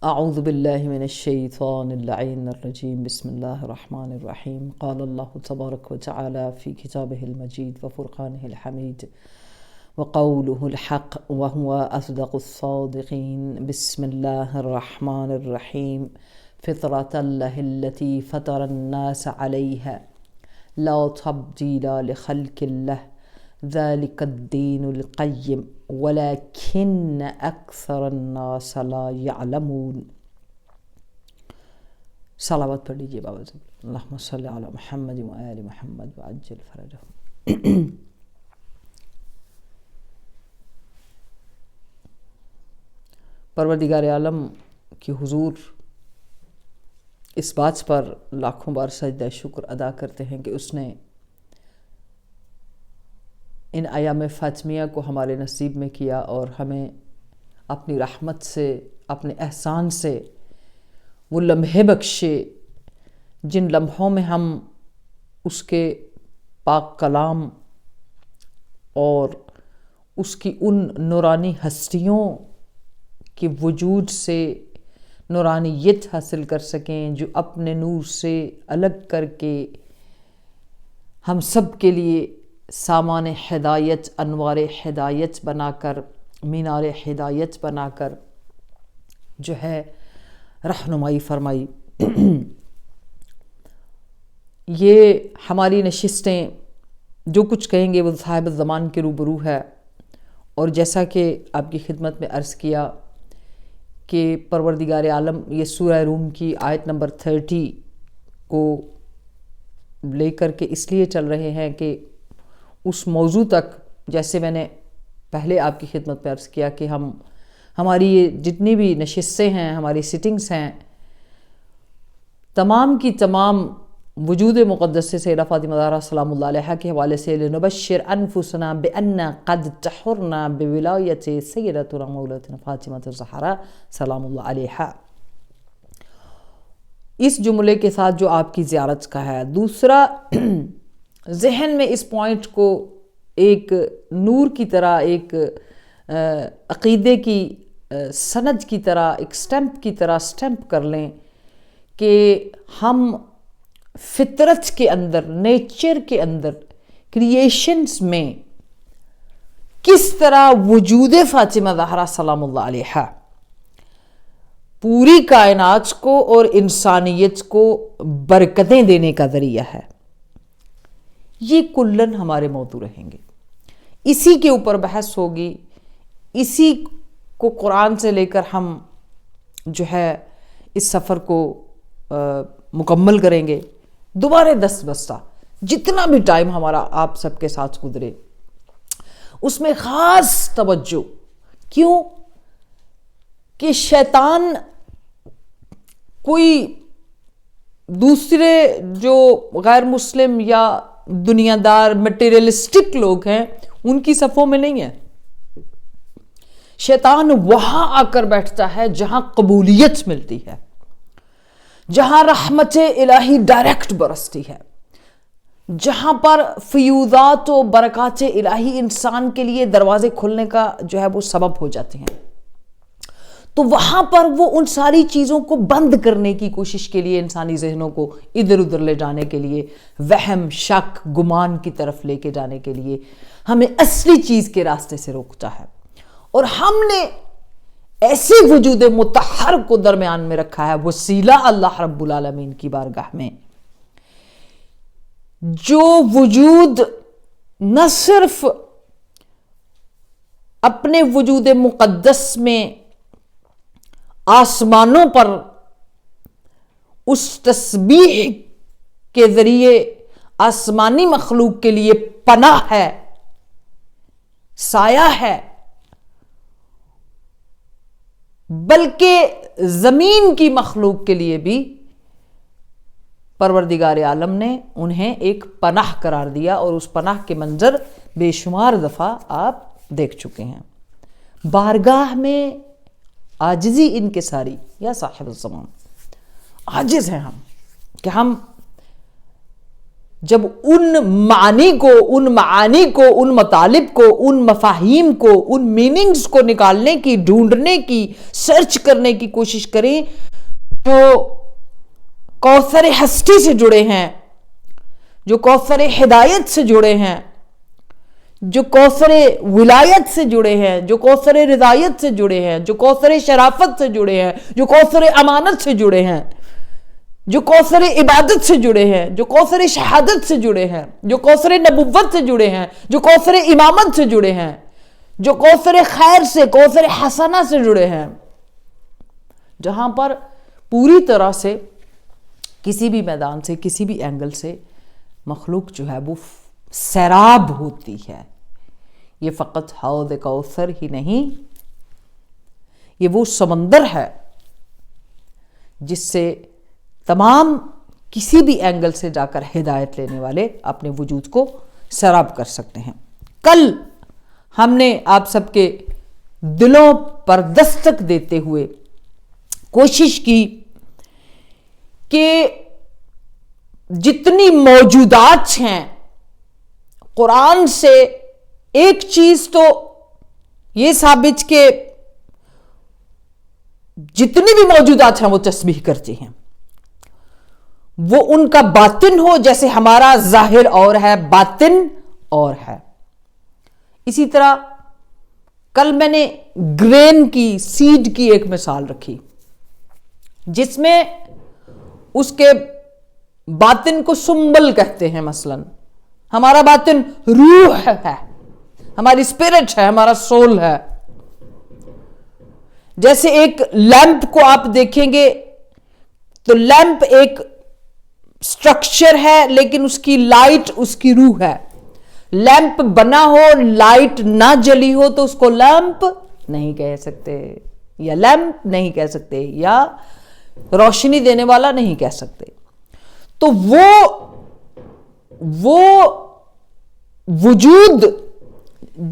اعوذ باللہ من الشیطان اللعین الرجیم بسم اللہ الرحمن الرحیم قال اللہ تبارک وتعالی فی کتابہ المجید وفرقانہ الحمید وقولہ الحق وهو اصدق الصادقین بسم اللہ الرحمن الرحیم فطرۃ اللہ التي فطر الناس علیہا لا تبدیل لخلق اللہ ذلك الدین القیم ولكن اکثر الناس لا يعلمون۔ صلوات پڑھ لیجیے بابا جی۔ اللہم صلی علی محمد و آل محمد وعجل فرجہم۔ پروردگار عالم کی حضور اس بات پر لاکھوں بار سجدہ شکر ادا کرتے ہیں کہ اس نے ان ایام فاطمیہ کو ہمارے نصیب میں کیا اور ہمیں اپنی رحمت سے، اپنے احسان سے وہ لمحے بخشے جن لمحوں میں ہم اس کے پاک کلام اور اس کی ان نورانی ہستیوں کے وجود سے نورانیت حاصل کر سکیں جو اپنے نور سے الگ کر کے ہم سب کے لیے سامان ہدایت، انوار ہدایت بنا کر، مینار ہدایت بنا کر جو ہے رہنمائی فرمائی۔ یہ ہماری نشستیں جو کچھ کہیں گے وہ صاحب الزمان کے روبرو ہے، اور جیسا کہ آپ کی خدمت میں عرض کیا کہ پروردگار عالم یہ سورہ روم کی آیت نمبر 30 کو لے کر کے اس لیے چل رہے ہیں کہ اس موضوع تک، جیسے میں نے پہلے آپ کی خدمت میں عرض کیا کہ ہماری یہ جتنی بھی نشستیں ہیں، ہماری سٹنگز ہیں، تمام کی تمام وجود مقدس سے سیدہ فاطمہ زہرا سلام اللہ علیہا کے حوالے سے لنبشر انفسنا بان قد تحرنا بولایت سیدتنا مولاتنا فاطمہ الزہرا سلام اللہ علیہا، اس جملے کے ساتھ جو آپ کی زیارت کا ہے۔ دوسرا، ذہن میں اس پوائنٹ کو ایک نور کی طرح، ایک عقیدے کی سند کی طرح، ایک سٹیمپ کی طرح سٹیمپ کر لیں کہ ہم فطرت کے اندر، نیچر کے اندر، کریشنز میں کس طرح وجود فاطمہ زہرا سلام اللہ علیہا پوری کائنات کو اور انسانیت کو برکتیں دینے کا ذریعہ ہے۔ یہ کلن ہمارے موضوع رہیں گے، اسی کے اوپر بحث ہوگی، اسی کو قرآن سے لے کر ہم جو ہے اس سفر کو مکمل کریں گے۔ دوبارہ 10 بستہ جتنا بھی ٹائم ہمارا آپ سب کے ساتھ گزرے اس میں خاص توجہ، کیوں کہ شیطان کوئی دوسرے جو غیر مسلم یا دنیا دار میٹیریلسٹک لوگ ہیں ان کی صفوں میں نہیں ہے۔ شیطان وہاں آ کر بیٹھتا ہے جہاں قبولیت ملتی ہے، جہاں رحمت الہی ڈائریکٹ برستی ہے، جہاں پر فیوضات و برکات الہی انسان کے لیے دروازے کھلنے کا جو ہے وہ سبب ہو جاتے ہیں، تو وہاں پر وہ ان ساری چیزوں کو بند کرنے کی کوشش کے لیے، انسانی ذہنوں کو ادھر ادھر لے جانے کے لیے، وہم، شک، گمان کی طرف لے کے جانے کے لیے ہمیں اصلی چیز کے راستے سے روکتا ہے۔ اور ہم نے ایسے وجود مطہر کو درمیان میں رکھا ہے، وسیلہ اللہ رب العالمین کی بارگاہ میں، جو وجود نہ صرف اپنے وجود مقدس میں آسمانوں پر اس تسبیح کے ذریعے آسمانی مخلوق کے لیے پناہ ہے، سایہ ہے، بلکہ زمین کی مخلوق کے لیے بھی پروردگار عالم نے انہیں ایک پناہ قرار دیا، اور اس پناہ کے منظر بے شمار دفعہ آپ دیکھ چکے ہیں۔ بارگاہ میں عاجزی انکساری، یا صاحب الزمان، عاجز ہیں ہم کہ ہم جب ان معانی کو ان مطالب کو ان مفاہیم کو ان میننگز کو نکالنے کی ڈھونڈنے کی سرچ کرنے کی کوشش کریں جو کوثر ہستی سے جڑے ہیں، جو کوثر ہدایت سے جڑے ہیں، جو کوثر ولایت سے جڑے ہیں، جو کوثر رضایت سے جڑے ہیں، جو کوثر شرافت سے جڑے ہیں، جو کوثر امانت سے جڑے ہیں، جو کوثر عبادت سے جڑے ہیں، جو کوثر شہادت سے جڑے ہیں، جو کوثر نبوت سے جڑے ہیں، جو کوثر امامت سے جڑے ہیں، جو کوثر خیر سے، کوثر حسنہ سے جڑے ہیں، جہاں پر پوری طرح سے کسی بھی میدان سے، کسی بھی اینگل سے مخلوق جو ہے وہ سیراب ہوتی ہے۔ یہ فقط حوض کوثر ہی نہیں، یہ وہ سمندر ہے جس سے تمام کسی بھی اینگل سے جا کر ہدایت لینے والے اپنے وجود کو سیراب کر سکتے ہیں۔ کل ہم نے آپ سب کے دلوں پر دستک دیتے ہوئے کوشش کی کہ جتنی موجودات ہیں قرآن سے ایک چیز تو یہ ثابت کہ جتنی بھی موجودات ہیں وہ تسبیح کرتی ہیں، وہ ان کا باطن ہو جیسے ہمارا ظاہر اور ہے، باطن اور ہے۔ اسی طرح کل میں نے گرین کی، سیڈ کی ایک مثال رکھی جس میں اس کے باطن کو سنبل کہتے ہیں۔ مثلا ہمارا باطن روح ہے، ہماری اسپرٹ ہے، ہمارا سول ہے۔ جیسے ایک لیمپ کو آپ دیکھیں گے تو لیمپ ایک سٹرکچر ہے لیکن اس کی لائٹ اس کی روح ہے۔ لیمپ بنا ہو، لائٹ نہ جلی ہو تو اس کو لیمپ نہیں کہہ سکتے، یا لیمپ نہیں کہہ سکتے، یا روشنی دینے والا نہیں کہہ سکتے۔ تو وہ وجود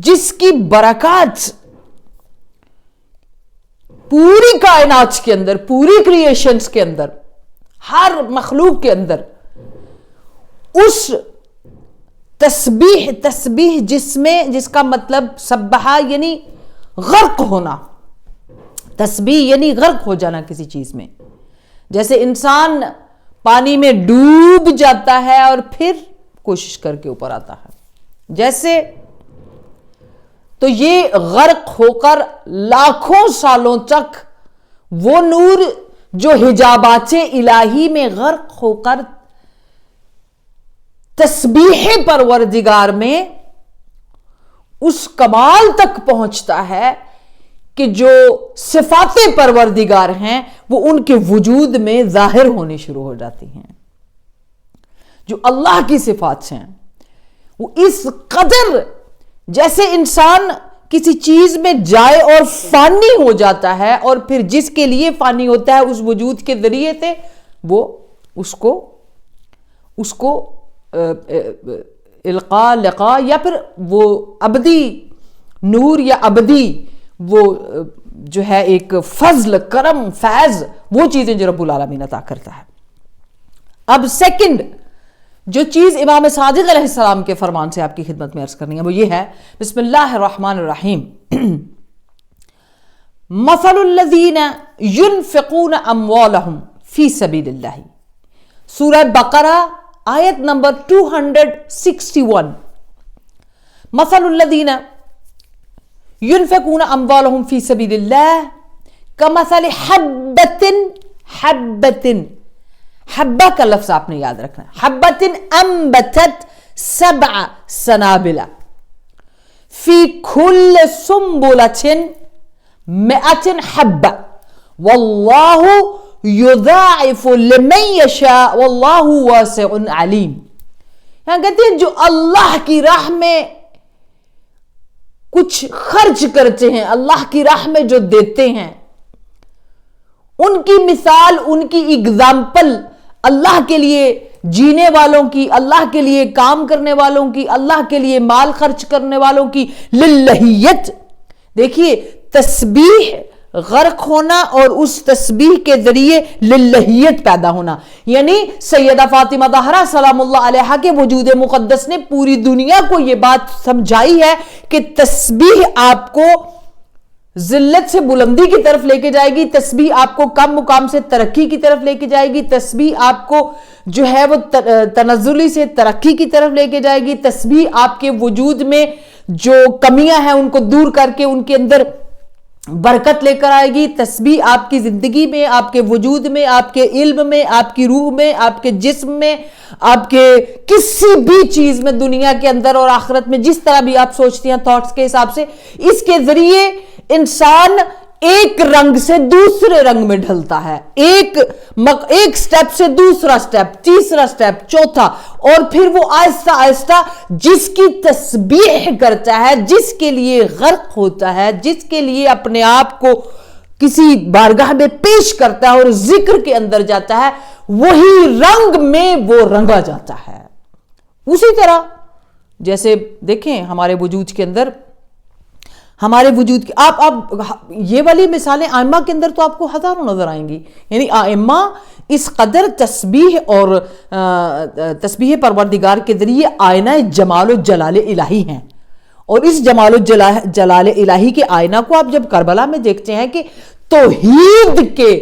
جس کی برکات پوری کائنات کے اندر، پوری کریشنز کے اندر، ہر مخلوق کے اندر، اس تسبیح جس کا مطلب سبحہ یعنی غرق ہونا، تسبیح یعنی غرق ہو جانا کسی چیز میں۔ جیسے انسان پانی میں ڈوب جاتا ہے اور پھر کوشش کر کے اوپر آتا ہے، جیسے تو یہ غرق ہو کر لاکھوں سالوں تک وہ نور جو حجابات الہی میں غرق ہو کر تسبیح پروردگار میں اس کمال تک پہنچتا ہے کہ جو صفات پروردگار ہیں وہ ان کے وجود میں ظاہر ہونے شروع ہو جاتی ہیں۔ جو اللہ کی صفات ہیں وہ اس قدر، جیسے انسان کسی چیز میں جائے اور فانی ہو جاتا ہے اور پھر جس کے لیے فانی ہوتا ہے اس وجود کے ذریعے سے وہ اس کو القاء لقاء یا پھر وہ ابدی نور یا ابدی وہ جو ہے ایک فضل، کرم، فیض، وہ چیزیں جو رب العالمین عطا کرتا ہے۔ اب سیکنڈ جو چیز امام صادق علیہ السلام کے فرمان سے آپ کی خدمت میں عرض کرنی ہے وہ یہ ہے، بسم اللہ الرحمن الرحیم، مثل الذین ينفقون اموالهم فی سبیل اللہ، سورہ بقرہ آیت نمبر 261۔ مثل الذین ينفقون اموالهم فی سبیل اللہ کمثل حبہ کا لفظ آپ نے یاد رکھنا ہے، حبۃ انبتت 7 سنابل فی کل سنبلۃ 100 حبہ واللہ یضاعف لمن یشاء واللہ واسع علیم۔ یہاں کہتے ہیں جو اللہ کی راہ میں کچھ خرچ کرتے ہیں، اللہ کی راہ میں جو دیتے ہیں، ان کی مثال، ان کی اگزامپل اللہ کے لیے جینے والوں کی، اللہ کے لیے کام کرنے والوں کی، اللہ کے لیے مال خرچ کرنے والوں کی للہیت۔ دیکھیے تسبیح غرق ہونا اور اس تسبیح کے ذریعے للہیت پیدا ہونا. یعنی سیدہ فاطمہ طاہرہ سلام اللہ علیہا کے وجود مقدس نے پوری دنیا کو یہ بات سمجھائی ہے کہ تسبیح آپ کو ذلت سے بلندی کی طرف لے کے جائے گی, تسبیح آپ کو کم مقام سے ترقی کی طرف لے کے جائے گی, تسبیح آپ کو جو ہے وہ تنزلی سے ترقی کی طرف لے کے جائے گی, تسبیح آپ کے وجود میں جو کمیاں ہیں ان کو دور کر کے ان کے اندر برکت لے کر آئے گی. تسبیح آپ کی زندگی میں, آپ کے وجود میں, آپ کے علم میں, آپ کی روح میں, آپ کے جسم میں, آپ کے کسی بھی چیز میں دنیا کے اندر اور آخرت میں جس طرح بھی آپ سوچتی ہیں تھاٹس کے حساب سے, اس کے ذریعے انسان ایک رنگ سے دوسرے رنگ میں ڈھلتا ہے, ایک سٹیپ سے دوسرا سٹیپ, تیسرا سٹیپ, چوتھا, اور پھر وہ آہستہ آہستہ جس کی تسبیح کرتا ہے, جس کے لیے غرق ہوتا ہے, جس کے لیے اپنے آپ کو کسی بارگاہ میں پیش کرتا ہے اور ذکر کے اندر جاتا ہے, وہی رنگ میں وہ رنگا جاتا ہے. اسی طرح جیسے دیکھیں ہمارے وجود کے اندر, ہمارے وجود کی آپ یہ والی مثالیں آئمہ کے اندر تو آپ کو ہزاروں نظر آئیں گی. یعنی آئمہ اس قدر تسبیح اور تسبیح پروردگار کے ذریعے آئینہ جمال و جلال الہی ہیں, اور اس جمال و جلال الہی کے آئینہ کو آپ جب کربلا میں دیکھتے ہیں کہ توحید کے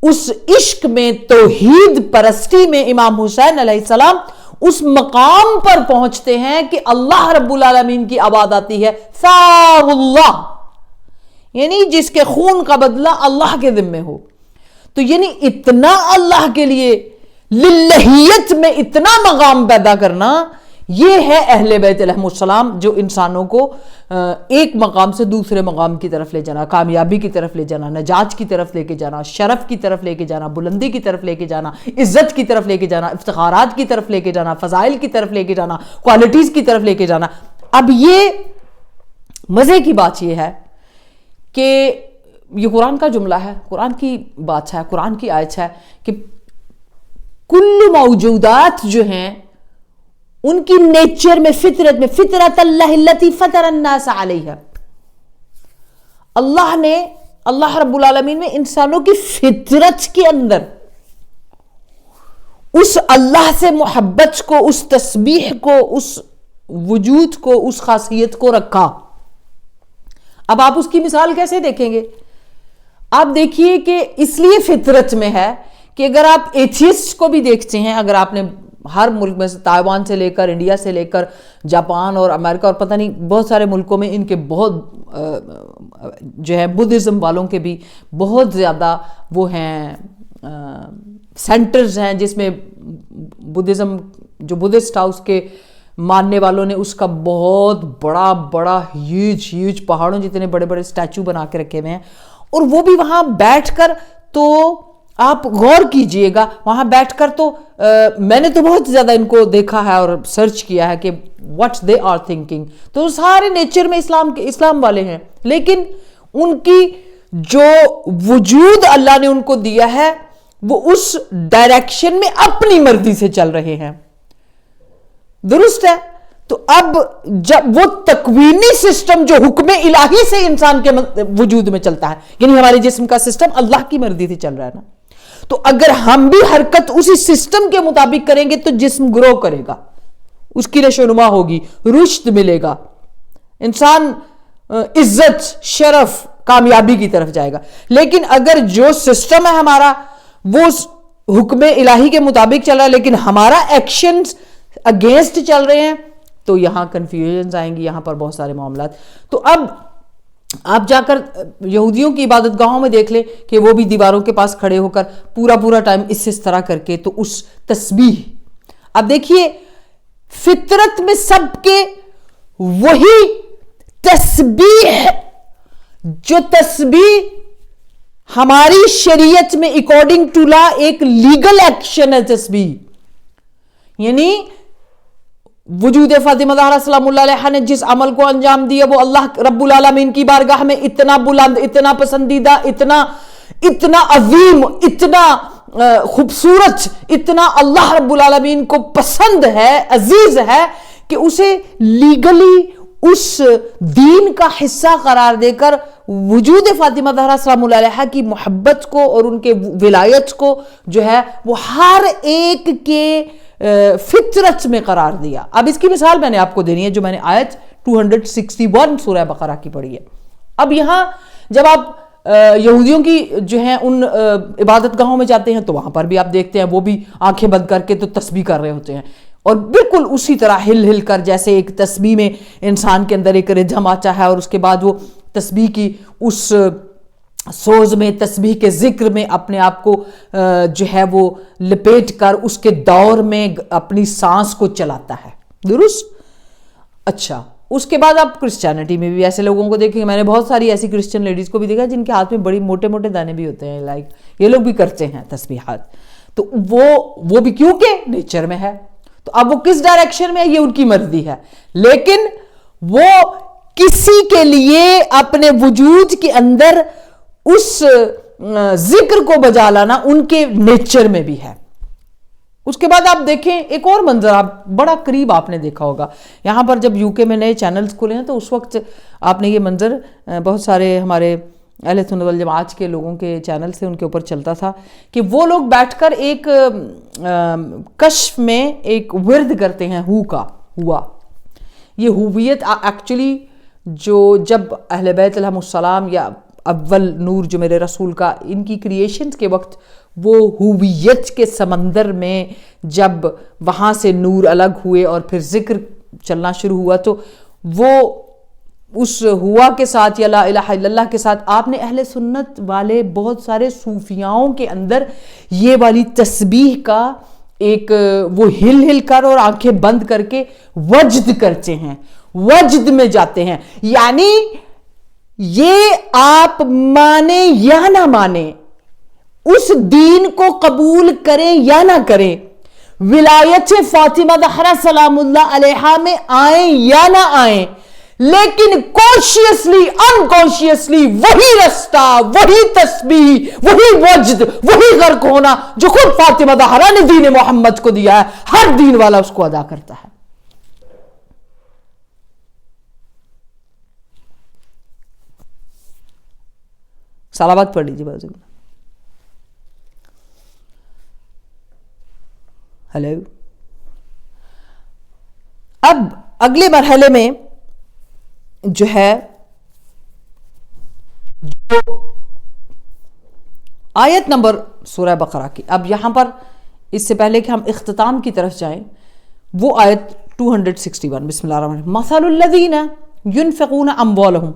اس عشق میں, توحید پرستی میں امام حسین علیہ السلام اس مقام پر پہنچتے ہیں کہ اللہ رب العالمین کی آواز آتی ہے ثار اللہ, یعنی جس کے خون کا بدلہ اللہ کے ذمہ ہو. تو یعنی اتنا اللہ کے لیے للہیت میں اتنا مقام پیدا کرنا, یہ ہے اہل بیت علیہ السلام, جو انسانوں کو ایک مقام سے دوسرے مقام کی طرف لے جانا, کامیابی کی طرف لے جانا, نجات کی طرف لے کے جانا, شرف کی طرف لے کے جانا, بلندی کی طرف لے کے جانا, عزت کی طرف لے کے جانا, افتخارات کی طرف لے کے جانا, فضائل کی طرف لے کے جانا, کوالٹیز کی طرف لے کے جانا. اب یہ مزے کی بات یہ ہے کہ یہ قرآن کا جملہ ہے, قرآن کی بات ہے, قرآن کی آیت ہے کہ کل موجودات جو ہیں ان کی نیچر میں, فطرت میں, فطرت اللہ التی فطر الناس علیہ, اللہ رب العالمین میں انسانوں کی فطرت کے اندر اس اللہ سے محبت کو, اس تسبیح کو, اس وجود کو, اس خاصیت کو رکھا. اب آپ اس کی مثال کیسے دیکھیں گے؟ آپ دیکھیے کہ اس لیے فطرت میں ہے کہ اگر آپ ایتھیسٹ کو بھی دیکھتے ہیں, اگر آپ نے ہر ملک میں سے, تائیوان سے لے کر, انڈیا سے لے کر, جاپان اور امریکہ اور پتہ نہیں بہت سارے ملکوں میں ان کے بہت جو ہے بدھزم والوں کے بھی بہت زیادہ وہ ہیں سینٹرز ہیں جس میں بدھزم جو بدھسٹ ہاؤس کے ماننے والوں نے اس کا بہت بڑا ہیوج پہاڑوں جتنے بڑے بڑے اسٹیچو بنا کے رکھے ہوئے ہیں. اور وہ بھی وہاں بیٹھ کر, تو آپ غور کیجئے گا وہاں بیٹھ کر, تو میں نے تو بہت زیادہ ان کو دیکھا ہے اور سرچ کیا ہے کہ what they are thinking, تو سارے نیچر میں اسلام والے ہیں, لیکن ان کی جو وجود اللہ نے ان کو دیا ہے وہ اس ڈائریکشن میں اپنی مرضی سے چل رہے ہیں. درست ہے. تو اب جب وہ تکوینی سسٹم جو حکم الہی سے انسان کے وجود میں چلتا ہے, یعنی ہمارے جسم کا سسٹم اللہ کی مرضی سے چل رہا ہے نا, تو اگر ہم بھی حرکت اسی سسٹم کے مطابق کریں گے تو جسم گرو کرے گا, اس کی نشو نما ہوگی, رشد ملے گا, انسان عزت, شرف, کامیابی کی طرف جائے گا. لیکن اگر جو سسٹم ہے ہمارا وہ حکم الہی کے مطابق چل رہا ہے لیکن ہمارا ایکشنز اگینسٹ چل رہے ہیں, تو یہاں کنفیوژنز آئیں گی, یہاں پر بہت سارے معاملات. تو اب آپ جا کر یہودیوں کی عبادت گاہوں میں دیکھ لیں کہ وہ بھی دیواروں کے پاس کھڑے ہو کر پورا ٹائم اس طرح کر کے, تو اس تسبیح, اب دیکھیے فطرت میں سب کے وہی تسبیح, جو تسبیح ہماری شریعت میں اکارڈنگ ٹو لا ایک لیگل ایکشن ہے تسبیح. یعنی وجود فاطمہ زہرا سلام اللہ علیہا نے جس عمل کو انجام دیا وہ اللہ رب العالمین کی بارگاہ میں اتنا بلند, اتنا پسندیدہ, اتنا عظیم, اتنا خوبصورت, اتنا اللہ رب العالمین کو پسند ہے, عزیز ہے کہ اسے لیگلی اس دین کا حصہ قرار دے کر وجود فاطمہ زہرا سلام اللہ علیہا کی محبت کو اور ان کے ولایت کو جو ہے وہ ہر ایک کے فطرت میں قرار دیا. اب اس کی مثال میں نے آپ کو دینی ہے جو میں نے آیت 261 سورہ بقرہ کی پڑھی ہے. اب یہاں جب آپ یہودیوں کی جو ہیں ان عبادت گاہوں میں جاتے ہیں تو وہاں پر بھی آپ دیکھتے ہیں وہ بھی آنکھیں بند کر کے تو تسبیح کر رہے ہوتے ہیں، اور بالکل اسی طرح ہل ہل کر جیسے ایک تسبیح میں انسان کے اندر ایک رجھم آتا ہے اور اس کے بعد وہ تسبیح کی اس سوز میں، تسبیح کے ذکر میں اپنے آپ کو جو ہے وہ لپیٹ کر اس کے دور میں اپنی سانس کو چلاتا ہے. درست؟ اچھا، اس کے بعد آپ کرسچینٹی میں بھی ایسے لوگوں کو دیکھیں گے. میں نے بہت ساری ایسی کرسچن لیڈیز کو بھی دیکھا جن کے ہاتھ میں بڑی موٹے موٹے دانے بھی ہوتے ہیں، لائک یہ لوگ بھی کرتے ہیں تسبیحات. تو وہ بھی کیونکہ نیچر میں ہے. تو اب وہ کس ڈائریکشن میں ہے یہ ان کی مرضی ہے، لیکن وہ کسی کے لیے اپنے وجود کے اندر اس ذکر کو بجا لانا ان کے نیچر میں بھی ہے. اس کے بعد آپ دیکھیں ایک اور منظر آپ بڑا قریب آپ نے دیکھا ہوگا. یہاں پر جب یو کے میں نئے چینلز کھلے ہیں تو اس وقت آپ نے یہ منظر بہت سارے ہمارے اہل سنت والجماعت کے لوگوں کے چینل سے ان کے اوپر چلتا تھا کہ وہ لوگ بیٹھ کر ایک کشف میں ایک ورد کرتے ہیں ہوا. یہ ہویت ایکچولی جو جب اہل بیت علیہم السلام یا اول نور جو میرے رسول کا ان کی کریشنز کے وقت وہ ہویت کے سمندر میں جب وہاں سے نور الگ ہوئے اور پھر ذکر چلنا شروع ہوا تو وہ اس ہوا کے ساتھ یا لا الہ الا اللہ کے ساتھ آپ نے اہل سنت والے بہت سارے صوفیاؤں کے اندر یہ والی تسبیح کا ایک وہ ہل ہل کر اور آنکھیں بند کر کے وجد کرتے ہیں، وجد میں جاتے ہیں. یعنی یہ آپ مانے یا نہ مانے، اس دین کو قبول کریں یا نہ کریں، ولایت فاطمہ زہرا سلام اللہ علیہا میں آئیں یا نہ آئیں، لیکن کانشیسلی انکانشیسلی وہی رستہ، وہی تسبیح، وہی وجد، وہی غرق ہونا جو خود فاطمہ زہرا نے دین محمد کو دیا ہے، ہر دین والا اس کو ادا کرتا ہے. سلامات پڑھ لیجیے بازو. ہیلو. اب اگلے مرحلے میں جو ہے آیت نمبر سورہ بقرہ کی، اب یہاں پر اس سے پہلے کہ ہم اختتام کی طرف جائیں وہ آیت 261. بسم اللہ الرحمن الرحیم. مثل الذین ينفقون اموالهم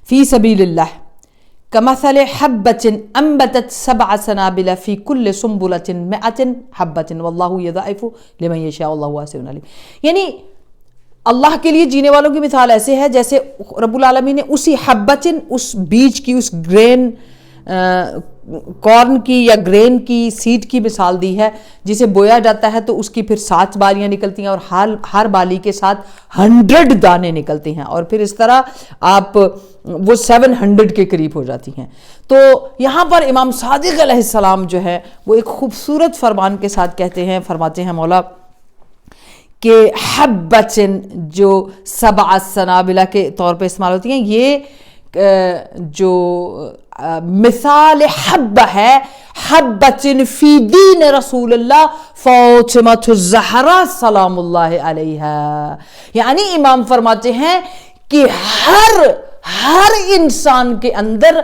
فی سبیل اللہ کمثل حبة انبتت 7 سنابل فی کل سنبلة 100 حبة واللہ یضاعف لمن یشاء واللہ واسع علیم. یعنی اللہ کے لیے جینے والوں کی مثال ایسے ہے جیسے رب العالمین نے اسی حبتن، اس بیج کی، اس گرین کارن کی یا گرین کی سیڈ کی مثال دی ہے جسے بویا جاتا ہے تو اس کی پھر 7 بالیاں نکلتی ہیں اور ہر بالی کے ساتھ 100 دانے نکلتے ہیں اور پھر اس طرح آپ وہ 700 کے قریب ہو جاتی ہیں. تو یہاں پر امام صادق علیہ السلام جو ہے وہ ایک خوبصورت فرمان کے ساتھ کہتے ہیں، فرماتے ہیں مولا کہ حبتن جو 7 سنابلہ کے طور پہ استعمال ہوتی ہیں، یہ جو مثال حب ہے، حبتن فی دین رسول اللہ فاطمہ الزہرا سلام اللہ علیہا. یعنی امام فرماتے ہیں کہ ہر انسان کے اندر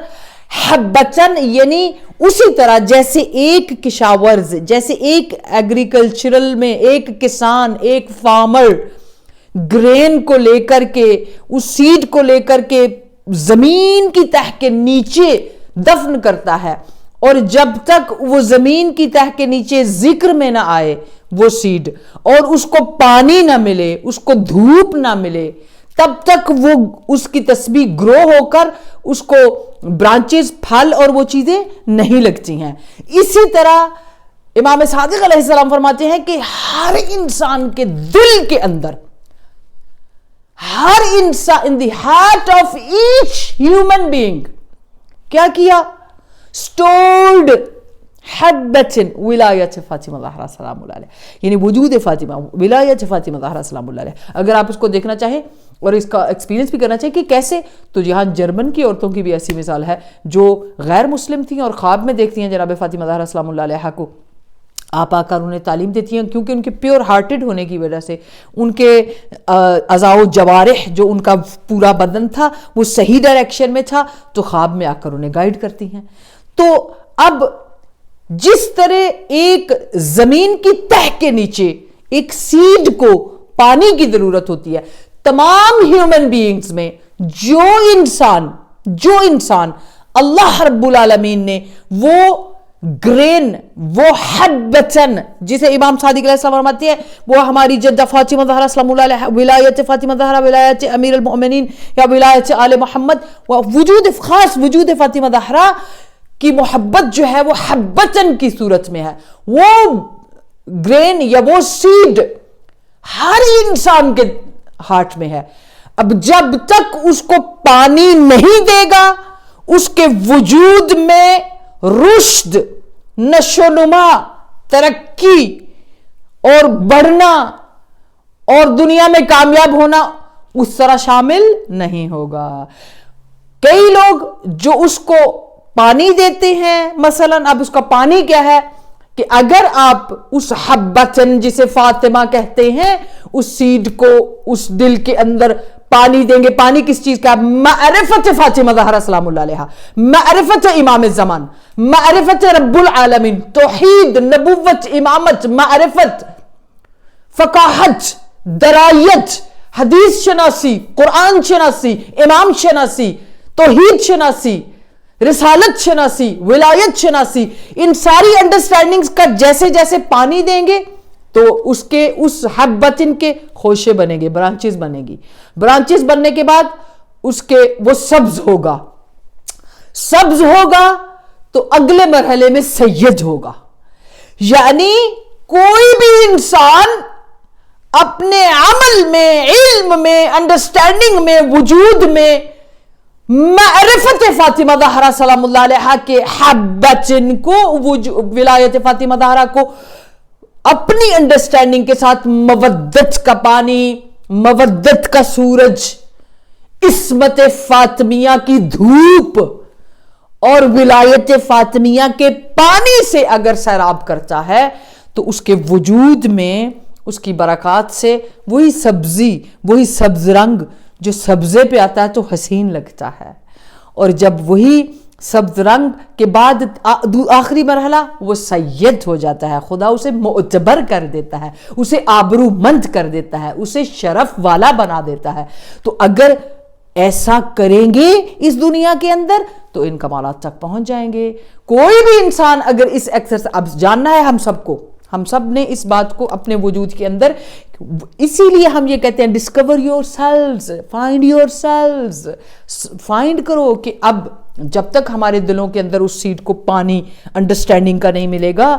حبتن یعنی اسی طرح جیسے ایک کشاورز، جیسے ایک ایگریکلچرل میں ایک کسان، ایک فارمر گرین کو لے کر کے، اس سیڈ کو لے کر کے زمین کی تہ کے نیچے دفن کرتا ہے، اور جب تک وہ زمین کی تہ کے نیچے ذکر میں نہ آئے وہ سیڈ اور اس کو پانی نہ ملے، اس کو دھوپ نہ ملے، تب تک وہ اس کی تسبیح گرو ہو کر اس کو برانچز، پھل اور وہ چیزیں نہیں لگتی ہیں. اسی طرح امام صادق علیہ السلام فرماتے ہیں کہ ہر انسان کے دل کے اندر، ہر انسان in the heart of each human being کیا کیا؟ stored حبتن ولایت فاطمہ زہرا سلام اللہ علیہ، یعنی وجود فاطمہ، ولایت فاطمہ زہرا سلام اللہ علیہ. اگر آپ اس کو دیکھنا چاہیں اور اس کا ایکسپیرینس بھی کرنا چاہیں کہ کیسے، تو یہاں جرمن کی عورتوں کی بھی ایسی مثال ہے جو غیر مسلم تھیں اور خواب میں دیکھتی ہیں جناب فاطمہ زہرا سلام اللہ علیہ کو. آپ آ کر انہیں تعلیم دیتی ہیں، کیونکہ ان کے پیور ہارٹڈ ہونے کی وجہ سے ان کے اعضاء و جوارح، جو ان کا پورا بدن تھا وہ صحیح ڈائریکشن میں تھا، تو خواب میں آ کر انہیں گائیڈ کرتی ہیں. تو اب جس طرح ایک زمین کی تہ کے نیچے ایک سیڈ کو پانی کی ضرورت ہوتی ہے، تمام ہیومن بینگز میں جو انسان اللہ رب العالمین نے وہ گرین، وہ حبتن، جسے امام صادق علیہ السلام فرماتے ہیں وہ ہماری جدہ فاطمہ زہرا سلام اللہ علیہ، ولایت فاطمہ زہرا، ولایت امیر المؤمنین یا ولایت آل محمد، وجود خاص وجود فاطمہ زہرا کی محبت جو ہے وہ حبتن کی صورت میں ہے. وہ گرین یا وہ سیڈ ہر انسان کے ہارٹ میں ہے. اب جب تک اس کو پانی نہیں دے گا، اس کے وجود میں رشد، نشو نما، ترقی اور بڑھنا اور دنیا میں کامیاب ہونا اس طرح شامل نہیں ہوگا. کئی لوگ جو اس کو پانی دیتے ہیں، مثلا اب اس کا پانی کیا ہے کہ اگر آپ اس حبتن جسے فاطمہ کہتے ہیں اس سیڈ کو اس دل کے اندر پانی دیں گے. پانی کس چیز کا؟ معرفت فاطمہ زہرا سلام اللہ علیہ، معرفت امام الزمان، معرفت رب العالمین، توحید، نبوت، امامت، معرفت، فقاہت، درایت، حدیث شناسی، قرآن شناسی، امام شناسی، توحید شناسی، رسالت شناسی، ولایت شناسی. ان ساری انڈرسٹینڈنگز کا جیسے جیسے پانی دیں گے تو اس حبتن کے خوشے بنیں گے، برانچز بنے گی. برانچز بننے کے بعد وہ سبز ہوگا تو اگلے مرحلے میں سید ہوگا. یعنی کوئی بھی انسان اپنے عمل میں، علم میں، انڈرسٹینڈنگ میں، وجود میں معرفت فاطمہ زہرا سلام اللہ علیہ کے حبتن کو، ولایت فاطمہ زہرا کو اپنی انڈرسٹینڈنگ کے ساتھ مودت کا پانی، مودت کا سورج، عصمت فاطمیہ کی دھوپ اور ولایت فاطمیہ کے پانی سے اگر سیراب کرتا ہے تو اس کے وجود میں، اس کی برکات سے وہی سبزی، وہی سبز رنگ جو سبزے پہ آتا ہے تو حسین لگتا ہے. اور جب وہی سبز رنگ کے بعد آخری مرحلہ وہ سید ہو جاتا ہے، خدا اسے معتبر کر دیتا ہے، اسے آبرو مند کر دیتا ہے، اسے شرف والا بنا دیتا ہے. تو اگر ایسا کریں گے اس دنیا کے اندر تو ان کمالات تک پہنچ جائیں گے. کوئی بھی انسان اگر اس ایکسرسائز، اب جاننا ہے ہم سب نے اس بات کو اپنے وجود کے اندر، اسی لیے ہم یہ کہتے ہیں discover yourself, find yourself, find کرو کہ اب جب تک ہمارے دلوں کے اندر اس سیڈ کو پانی انڈرسٹینڈنگ کا نہیں ملے گا،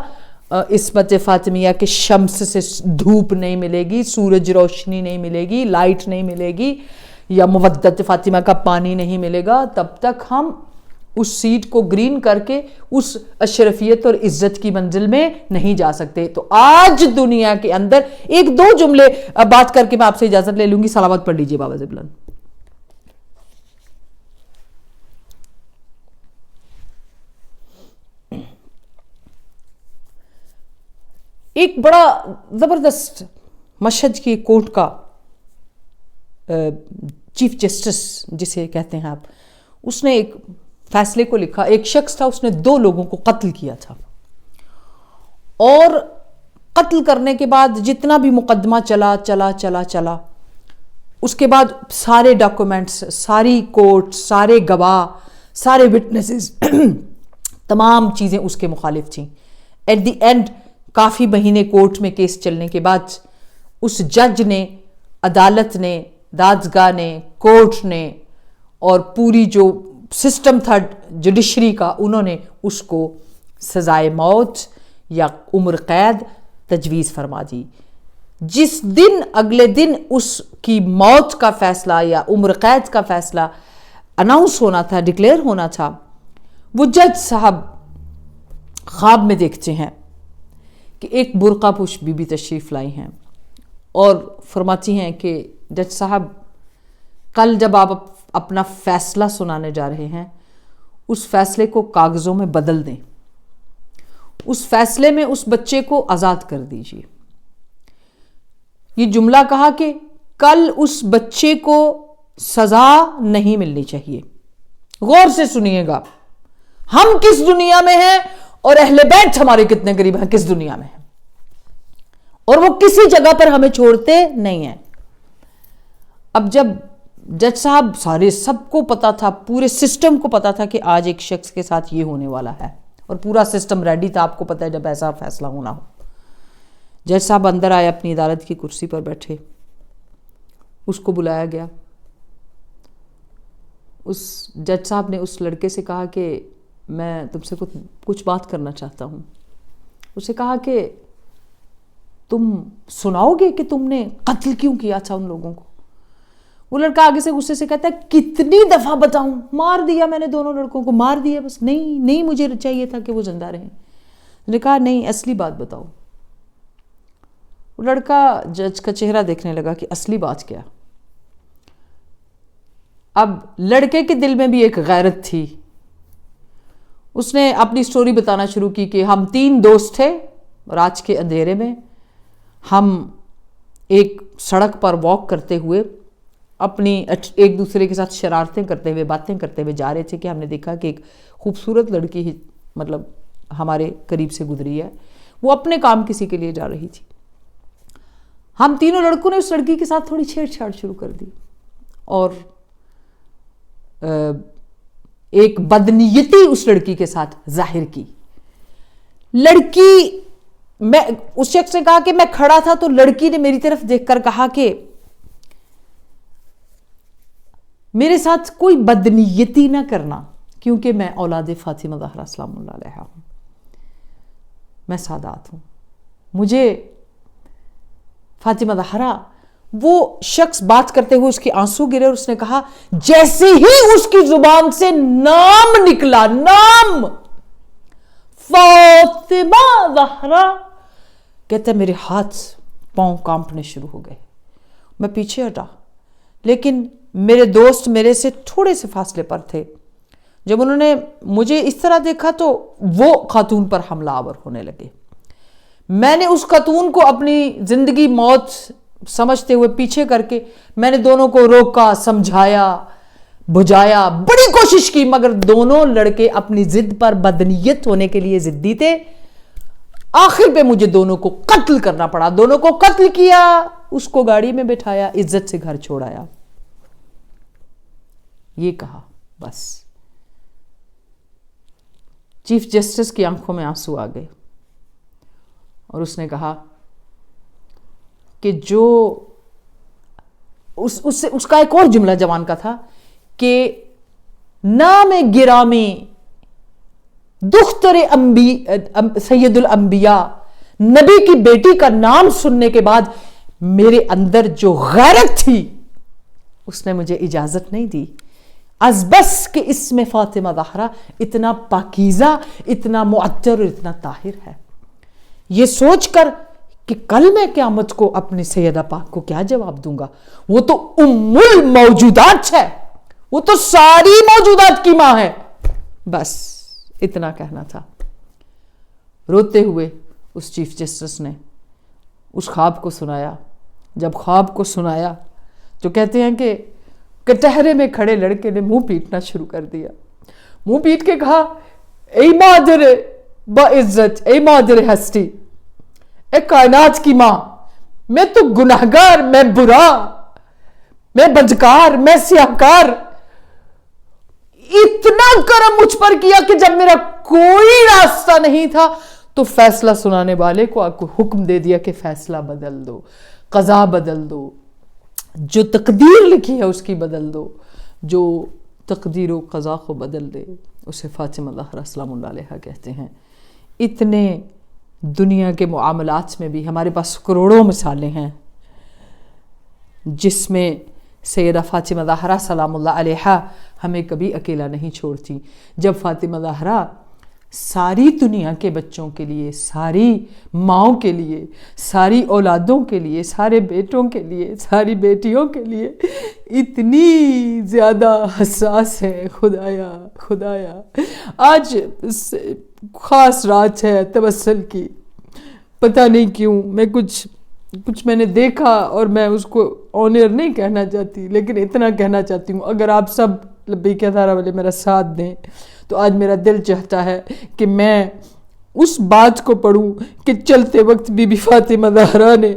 عصمت فاطمیہ کے شمس سے دھوپ نہیں ملے گی، سورج روشنی نہیں ملے گی، لائٹ نہیں ملے گی، یا مودت فاطمہ کا پانی نہیں ملے گا، تب تک ہم اس سیڈ کو گرین کر کے اس اشرفیت اور عزت کی منزل میں نہیں جا سکتے. تو آج دنیا کے اندر ایک دو جملے بات کر کے میں آپ سے اجازت لے لوں گی. صلوات پڑھ لیجئے بابا زبلان. ایک بڑا زبردست مشہد کی کورٹ کا چیف جسٹس جسے کہتے ہیں آپ، اس نے ایک فیصلے کو لکھا. ایک شخص تھا، اس نے 2 لوگوں کو قتل کیا تھا، اور قتل کرنے کے بعد جتنا بھی مقدمہ چلا اس کے بعد سارے ڈاکومنٹس، ساری کورٹ، سارے گواہ، سارے وٹنسز تمام چیزیں اس کے مخالف تھیں. ایٹ دی اینڈ کافی مہینے کورٹ میں کیس چلنے کے بعد اس جج نے، عدالت نے، دادگاہ نے، کورٹ نے اور پوری جو سسٹم تھا جوڈیشری کا، انہوں نے اس کو سزائے موت یا عمر قید تجویز فرما دی. جس دن، اگلے دن اس کی موت کا فیصلہ یا عمر قید کا فیصلہ اناؤنس ہونا تھا، ڈکلیئر ہونا تھا، وہ جج صاحب خواب میں دیکھتے ہیں کہ ایک برقع پوش بی بی تشریف لائی ہیں اور فرماتی ہیں کہ جج صاحب کل جب آپ اپنا فیصلہ سنانے جا رہے ہیں اس فیصلے کو کاغذوں میں بدل دیں، اس فیصلے میں اس بچے کو آزاد کر دیجیے۔ یہ جملہ کہا کہ کل اس بچے کو سزا نہیں ملنی چاہیے۔ غور سے سنیے گا، ہم کس دنیا میں ہیں اور اہل بیت ہمارے کتنے قریب ہیں کس دنیا میں ہیں، اور وہ کسی جگہ پر ہمیں چھوڑتے نہیں ہیں۔ اب جب جج صاحب سب کو پتا تھا، پورے سسٹم کو پتا تھا کہ آج ایک شخص کے ساتھ یہ ہونے والا ہے اور پورا سسٹم ریڈی تھا، آپ کو پتا ہے جب ایسا فیصلہ ہونا ہو۔ جج صاحب اندر آئے، اپنی عدالت کی کرسی پر بیٹھے، اس کو بلایا گیا۔ اس جج صاحب نے اس لڑکے سے کہا کہ میں تم سے کچھ بات کرنا چاہتا ہوں۔ اسے کہا کہ تم سناؤ گے کہ تم نے قتل کیوں کیا تھا ان لوگوں کو؟ وہ لڑکا آگے سے غصے سے کہتا ہے کتنی دفعہ بتاؤں، مار دیا میں نے دونوں لڑکوں کو، مار دیا بس، نہیں مجھے چاہیے تھا کہ وہ زندہ رہیں۔ نے کہا نہیں اصلی بات بتاؤ۔ وہ لڑکا جج کا چہرہ دیکھنے لگا کہ اصلی بات کیا۔ اب لڑکے کے دل میں بھی ایک غیرت تھی، اس نے اپنی سٹوری بتانا شروع کی کہ ہم 3 دوست تھے، رات کے اندھیرے میں ہم ایک سڑک پر واک کرتے ہوئے اپنی ایک دوسرے کے ساتھ شرارتیں کرتے ہوئے باتیں کرتے ہوئے جا رہے تھے کہ ہم نے دیکھا کہ ایک خوبصورت لڑکی مطلب ہمارے قریب سے گزری ہے، وہ اپنے کام کسی کے لیے جا رہی تھی۔ ہم تینوں لڑکوں نے اس لڑکی کے ساتھ تھوڑی چھیڑ چھاڑ شروع کر دی اور ایک بدنیتی اس لڑکی کے ساتھ ظاہر کی۔ لڑکی، میں اس شخص نے کہا کہ میں کھڑا تھا تو لڑکی نے میری طرف دیکھ کر کہا کہ میرے ساتھ کوئی بدنیتی نہ کرنا کیونکہ میں اولاد فاطمہ زہرا سلام اللہ علیہا ہوں، میں سادات ہوں، مجھے فاطمہ زہرا۔ وہ شخص بات کرتے ہوئے اس کے آنسو گرے اور اس نے کہا جیسے ہی اس کی زبان سے نام نکلا، نام فاطمہ زہرا، کہتا ہے میرے ہاتھ پاؤں کانپنے شروع ہو گئے، میں پیچھے ہٹا، لیکن میرے دوست میرے سے تھوڑے سے فاصلے پر تھے۔ جب انہوں نے مجھے اس طرح دیکھا تو وہ خاتون پر حملہ آور ہونے لگے۔ میں نے اس خاتون کو اپنی زندگی موت سمجھتے ہوئے پیچھے کر کے میں نے دونوں کو روکا، سمجھایا، بجھایا، بڑی کوشش کی، مگر دونوں لڑکے اپنی ضد پر بدنیت ہونے کے لیے ضدی تھے۔ آخر پہ مجھے دونوں کو قتل کرنا پڑا، دونوں کو قتل کیا، اس کو گاڑی میں بٹھایا، عزت سے گھر چھوڑایا۔ یہ کہا بس۔ چیف جسٹس کی آنکھوں میں آنسو آ گئے اور اس نے کہا کہ جو اس کا ایک اور جملہ جوان کا تھا کہ نام گرامی دختر سید الانبیاء، نبی کی بیٹی کا نام سننے کے بعد میرے اندر جو غیرت تھی اس نے مجھے اجازت نہیں دی، از بس کہ اس میں فاطمہ زہرا اتنا پاکیزہ، اتنا معطر اور اتنا طاہر ہے۔ یہ سوچ کر کہ کل میں قیامت کو اپنے سیدہ پاک کو کیا جواب دوں گا، وہ تو ام الموجودات ہے، وہ تو ساری موجودات کی ماں ہے، بس اتنا کہنا تھا۔ روتے ہوئے اس چیف جسٹس نے اس خواب کو سنایا۔ جب خواب کو سنایا تو کہتے ہیں کہ کٹہرے میں کھڑے لڑکے نے منہ پیٹنا شروع کر دیا، منہ پیٹ کے کہا اے مادر باعزت، اے مادر ہستی، اے کائنات کی ماں، میں تو گناہگار، میں برا، میں بدکار، میں سیاہکار، اتنا کرم مجھ پر کیا کہ جب میرا کوئی راستہ نہیں تھا تو فیصلہ سنانے والے کو آپ کو حکم دے دیا کہ فیصلہ بدل دو، قضا بدل دو، جو تقدیر لکھی ہے اس کی بدل دو، جو تقدیر و قضا کو بدل دے اسے فاطمہ زہرا سلام اللہ علیہا کہتے ہیں۔ اتنے دنیا کے معاملات میں بھی ہمارے پاس کروڑوں مثالیں ہیں جس میں سیدہ فاطمہ زہرا سلام اللہ علیہا ہمیں کبھی اکیلا نہیں چھوڑتی۔ جب فاطمہ زہرا ساری دنیا کے بچوں کے لیے، ساری ماؤں کے لیے، ساری اولادوں کے لیے، سارے بیٹوں کے لیے، ساری بیٹیوں کے لیے اتنی زیادہ حساس ہے۔ خدایا خدایا، آج خاص رات ہے توسل کی، پتہ نہیں کیوں میں کچھ میں نے دیکھا، اور میں اس کو آنر نہیں کہنا چاہتی، لیکن اتنا کہنا چاہتی ہوں، اگر آپ سب لبیک یا طارہ والے میرا ساتھ دیں تو آج میرا دل چاہتا ہے کہ میں اس بات کو پڑھوں کہ چلتے وقت بی بی فاطمہ زہرا نے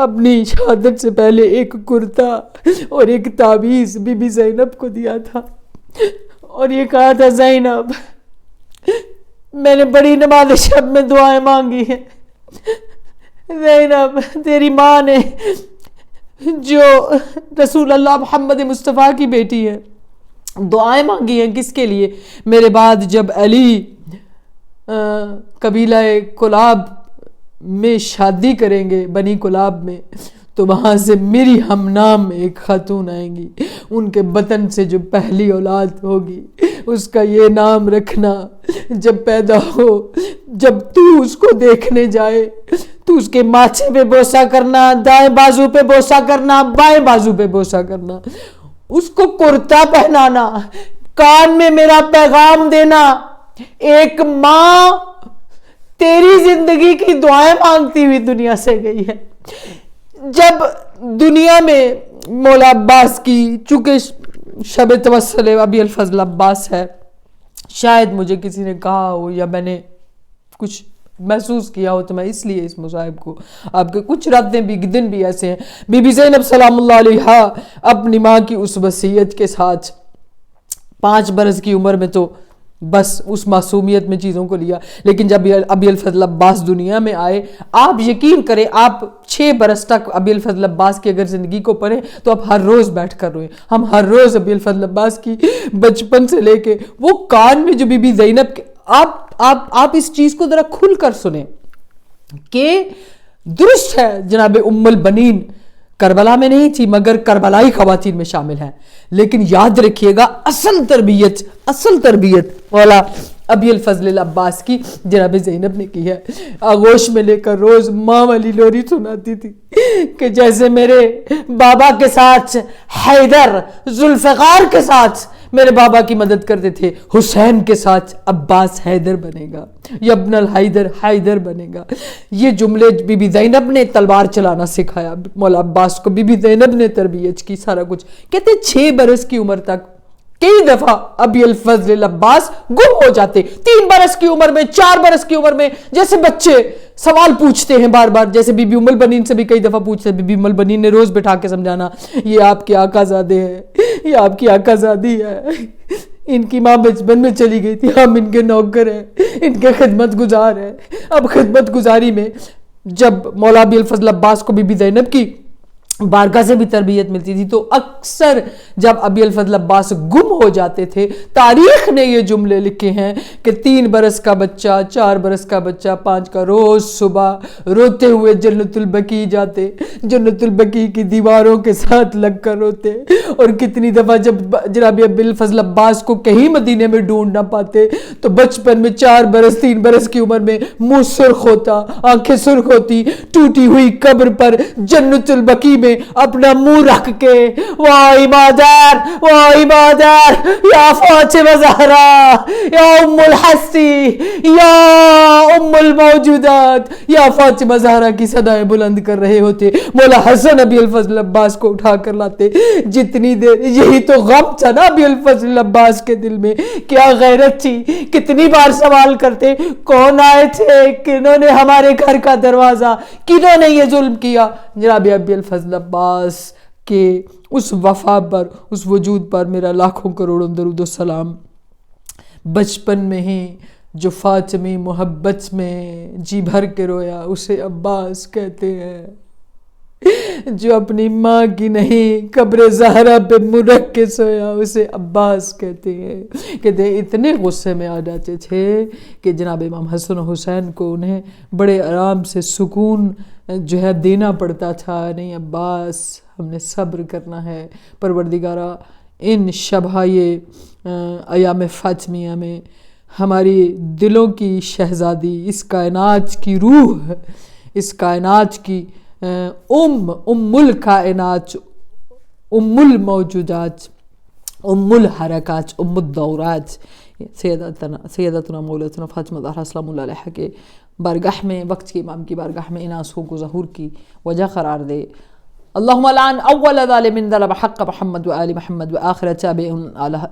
اپنی شہادت سے پہلے ایک کرتا اور ایک تعویذ بی بی زینب کو دیا تھا، اور یہ کہا تھا، زینب میں نے بڑی نماز شب میں دعائیں مانگی ہیں، زینب تیری ماں نے جو رسول اللہ محمد مصطفیٰ کی بیٹی ہے، دعائیں مانگی ہیں کس کے لیے؟ میرے بعد جب علی قبیلہ کلاب میں شادی کریں گے، بنی کلاب میں، تو وہاں سے میری ہم نام ایک خاتون آئیں گی، ان کے بطن سے جو پہلی اولاد ہوگی اس کا یہ نام رکھنا، جب پیدا ہو، جب تو اس کو دیکھنے جائے تو اس کے ماتھے پہ بوسہ کرنا، دائیں بازو پہ بوسہ کرنا، بائیں بازو پہ بوسہ کرنا، اس کو کرتا پہنانا، کان میں میرا پیغام دینا، ایک ماں تیری زندگی کی دعائیں مانگتی ہوئی دنیا سے گئی ہے۔ جب دنیا میں مولا عباس کی، چونکہ شب توسل ابی الفضل عباس ہے، شاید مجھے کسی نے کہا ہو یا میں نے کچھ محسوس کیا ہو، تو میں اس لیے اس مصائب کو، آپ کے کچھ راتیں بھی دن بھی ایسے ہیں۔ بی بی زینب سلام اللہ علیہا اپنی ماں کی اس وصیت کے ساتھ 5 برس کی عمر میں تو بس اس معصومیت میں چیزوں کو لیا، لیکن جب ابی الفضل عباس دنیا میں آئے، آپ یقین کریں، آپ 6 برس تک ابی الفضل عباس کی اگر زندگی کو پڑھیں تو آپ ہر روز بیٹھ کر روئیں۔ ہم ہر روز ابی الفضل عباس کی بچپن سے لے کے وہ کان میں جو بی بی زینب کے، آپ اس چیز کو ذرا کھل کر سنیں کہ درست ہے جناب ام البنین کربلا میں نہیں تھی، مگر کربلائی خواتین میں شامل ہیں، لیکن یاد رکھیے گا اصل تربیت مولا ابی الفضل عباس کی جناب زینب نے کی ہے۔ آغوش میں لے کر روز ماں والی لوری سناتی تھی کہ جیسے میرے بابا کے ساتھ حیدر ذوالفقار کے ساتھ میرے بابا کی مدد کرتے تھے، حسین کے ساتھ عباس حیدر بنے گا، یبن الحیدر حیدر بنے گا۔ یہ جملے بی بی زینب نے تلوار چلانا سکھایا مولا عباس کو، بی بی زینب نے تربیت کی، سارا کچھ۔ کہتے 6 برس کی عمر تک کئی دفعہ ابی الفضل عباس گم ہو جاتے، 3 برس کی عمر میں، 4 برس کی عمر میں، جیسے بچے سوال پوچھتے ہیں بار بار، جیسے بی بی ام البنین سے بھی کئی دفعہ پوچھتے ہیں، بی بی ام البنین نے روز بٹھا کے سمجھانا، یہ آپ کے آقا زادے ہیں، یہ آپ کی آقا زادی ہے، ان کی ماں بچپن میں چلی گئی تھی، ہم ان کے نوکر ہیں، ان کے خدمت گزار ہیں۔ اب خدمت گزاری میں جب مولا ابی الفضل عباس کو بی بی زینب کی بارگاہ سے بھی تربیت ملتی تھی، تو اکثر جب ابی الفضل عباس گم ہو جاتے تھے، تاریخ نے یہ جملے لکھے ہیں کہ 3 برس کا بچہ، 4 برس کا بچہ، 5 کا، روز صبح روتے ہوئے جنت البقیع جاتے، جنت البقیع کی دیواروں کے ساتھ لگ کر روتے، اور کتنی دفعہ جب جناب ابی الفضل عباس کو کہیں مدینے میں ڈھونڈ نہ پاتے تو بچپن میں 4 برس 3 برس کی عمر میں منہ سرخ ہوتا، آنکھیں سرخ ہوتی، ٹوٹی ہوئی قبر پر جنت البقیع میں اپنا منہ رکھ کے، وائی مادر، وائی مادر، یا فاطمہ زہرا، یا ام الحسی، یا ام الموجودات، یا فاطمہ زہرا کی صدائیں بلند کر رہے ہوتے۔ مولا حسن ابی الفضل عباس کو اٹھا کر لاتے، جتنی دیر، یہی تو غم تھا نا ابی الفضل عباس کے دل میں، کیا غیرت تھی، کتنی بار سوال کرتے، کون آئے تھے، کنہوں نے ہمارے گھر کا دروازہ، کنہوں نے یہ ظلم کیا؟ جناب ابی الفضل عباس کے اس وفا پر، اس وجود پر میرا لاکھوں کروڑوں درود و سلام۔ بچپن میں ہی جو فاطمی محبت میں جی بھر کے رویا اسے عباس کہتے ہیں، جو اپنی ماں کی نہیں قبر زہرا پہ منہ رکھ کے سویا اسے عباس کہتے ہیں۔ کہتے ہیں اتنے غصے میں آ جاتے تھے کہ جناب امام حسن و حسین کو انہیں بڑے آرام سے سکون جو ہے دینا پڑتا تھا، نہیں عباس ہم نے صبر کرنا ہے، پروردگارہ ان شبہ ایام فاطمیہ میں ہماری دلوں کی شہزادی، اس کائنات کی روح، اس کائنات کی ام الکائنات، ام الموجودات، ام الحرکات، ام الدورات، سیدتنا مولتنا فاطمہ زہرا سلام اللہ علیہ کے بارگاہ میں، وقت کے امام کی بارگاہ میں ان آنسوؤں کو ظہور کی وجہ قرار دے۔ اللہم لعن اول ظالم ظلم حق محمد وآل محمد وآخر تابع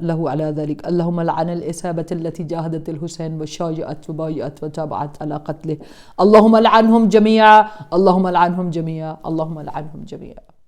له على ذلك، اللہم لعن الإصابة التي جاهدت الحسين وشاجعت وبايعت وتابعت على قتله، اللہم لعنهم جميعا، اللہم لعنهم جميعا، اللہم لعنهم جميعا۔